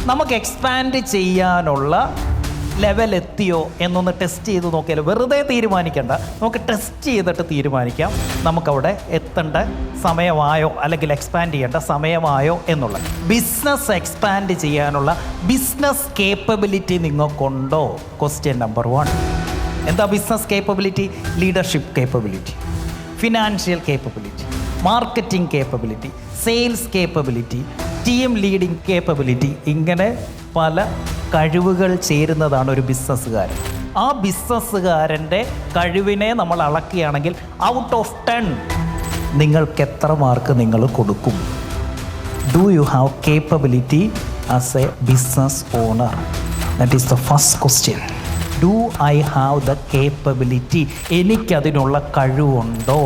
നമുക്ക് എക്സ്പാൻഡ് ചെയ്യാനുള്ള ലെവൽ എത്തിയോ എന്നൊന്ന് ടെസ്റ്റ് ചെയ്ത് നോക്കിയാൽ വെറുതെ തീരുമാനിക്കേണ്ട, നമുക്ക് ടെസ്റ്റ് ചെയ്തിട്ട് തീരുമാനിക്കാം നമുക്കവിടെ എത്തേണ്ട സമയമായോ അല്ലെങ്കിൽ എക്സ്പാൻഡ് ചെയ്യേണ്ട സമയമായോ എന്നുള്ളത്. ബിസിനസ് എക്സ്പാൻഡ് ചെയ്യാനുള്ള ബിസിനസ് കേപ്പബിലിറ്റി നിങ്ങൾക്കുണ്ടോ? Question number 1. എന്താ business capability? Leadership capability, financial capability, marketing capability, sales capability, team leading capability. ഇങ്ങനെ പല കഴിവുകൾ ചേരുന്നതാണ് ഒരു ബിസിനസ്സുകാരൻ. ആ ബിസിനസ്സുകാരൻ്റെ കഴിവിനെ നമ്മൾ അളക്കുകയാണെങ്കിൽ ഔട്ട് ഓഫ് 10 നിങ്ങൾക്ക് എത്ര മാർക്ക് നിങ്ങൾ കൊടുക്കും? Do you have capability as a business owner? That is the first question. Do I have the capability? എനിക്കതിനുള്ള കഴിവുണ്ടോ?